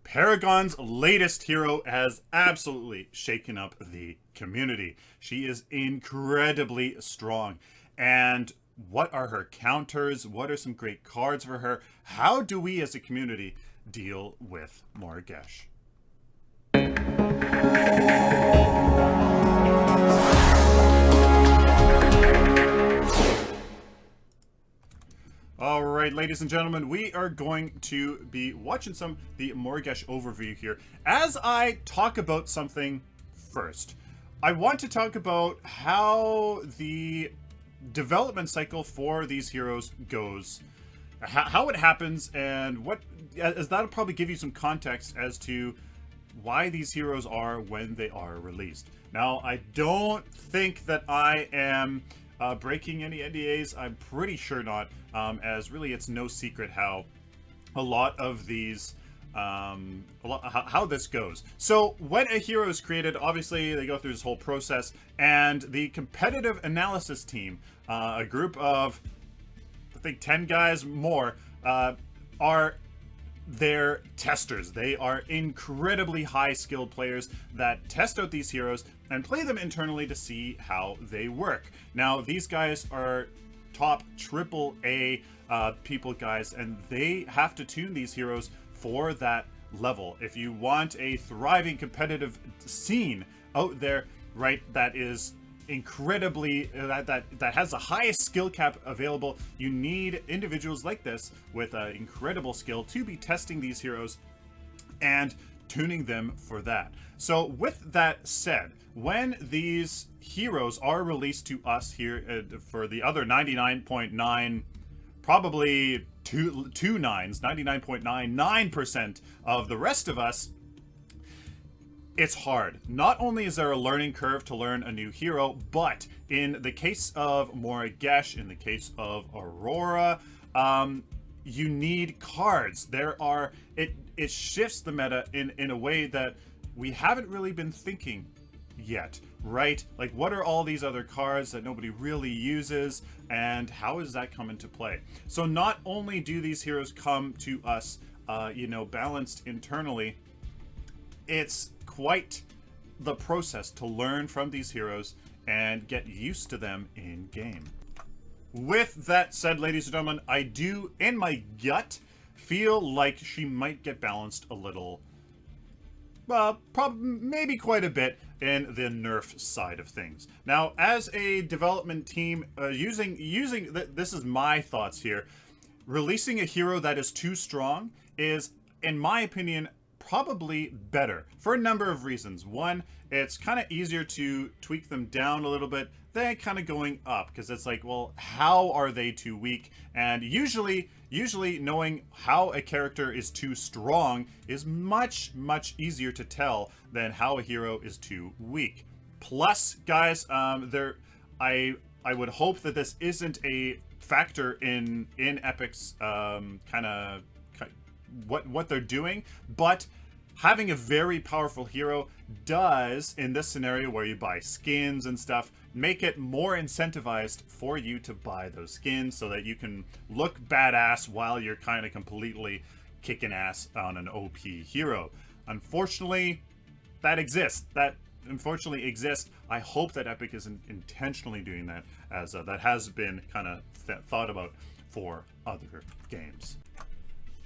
Paragon's latest hero has absolutely shaken up the community. She is incredibly strong. And what are her counters? What are some great cards for her? How do we as a community deal with Morigesh? All right, ladies and gentlemen, we are going to be watching some the Morigesh overview here. As I talk about something first, I want to talk about how the development cycle for these heroes goes, how it happens, and what, as that'll probably give you some context as to why these heroes are when they are released. Now, I don't think that I am breaking any NDAs. I'm pretty sure not, as really it's no secret how a lot of these, how this goes. So when a hero is created, obviously they go through this whole process, and the competitive analysis team, a group of, I think 10 guys more, are they're testers. They are incredibly high skilled players that test out these heroes and play them internally to see how they work. Now, these guys are top AAA people guys, and they have to tune these heroes for that level. If you want a thriving competitive scene out there, right, that is incredibly that has the highest skill cap available, you need individuals like this with incredible skill to be testing these heroes and tuning them for that. So with that said, when these heroes are released to us here for the other 99.9, probably two nines, 99.99% of the rest of us, it's hard. Not only is there a learning curve to learn a new hero, but in the case of Morigesh, in the case of Aurora, you need cards. It shifts the meta in a way that we haven't really been thinking yet, right? Like, what are all these other cards that nobody really uses, and how does that come into play? So not only do these heroes come to us, balanced internally, it's quite the process to learn from these heroes and get used to them in game. With that said, ladies and gentlemen, I do, in my gut, feel like she might get balanced a little, well, maybe quite a bit in the nerf side of things. Now, as a development team, this is my thoughts here, releasing a hero that is too strong is, in my opinion, probably better for a number of reasons. One, it's kind of easier to tweak them down a little bit than kind of going up, because it's like, well, how are they too weak? And usually knowing how a character is too strong is much easier to tell than how a hero is too weak. Plus, guys, I would hope that this isn't a factor in Epic's kind of what they're doing, but having a very powerful hero does, in this scenario where you buy skins and stuff, make it more incentivized for you to buy those skins so that you can look badass while you're kind of completely kicking ass on an OP hero. Unfortunately, that exists. I hope that Epic isn't intentionally doing that, as that has been kind of thought about for other games.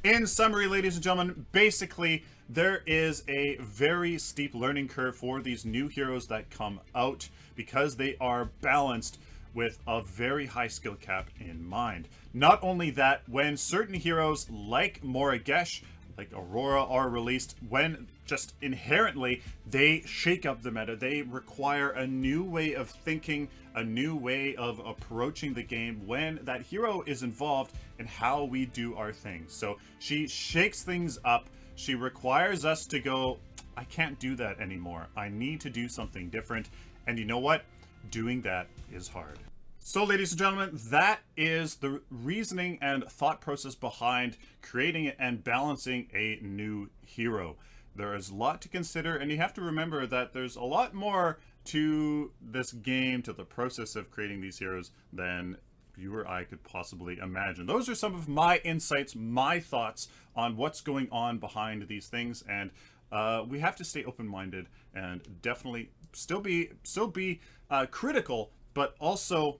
In summary, ladies and gentlemen, basically, there is a very steep learning curve for these new heroes that come out because they are balanced with a very high skill cap in mind. Not only that, when certain heroes like Morigesh, like Aurora, are released, when just inherently they shake up the meta, they require a new way of thinking, a new way of approaching the game when that hero is involved in how we do our things. So she shakes things up. She requires us to go, I can't do that anymore. I need to do something different. And you know what? Doing that is hard. So, ladies and gentlemen, that is the reasoning and thought process behind creating and balancing a new hero. There is a lot to consider, and you have to remember that there's a lot more to this game, to the process of creating these heroes, than you or I could possibly imagine. Those are some of my insights, my thoughts on what's going on behind these things, and we have to stay open-minded and definitely still be critical, but also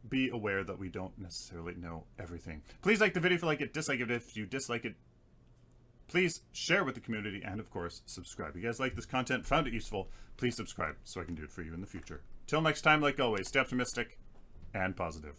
be aware that we don't necessarily know everything. Please like the video if you like it, dislike it if you dislike it. Please share with the community, and of course, subscribe. If you guys like this content, found it useful, please subscribe so I can do it for you in the future. Till next time, like always, stay optimistic and positive.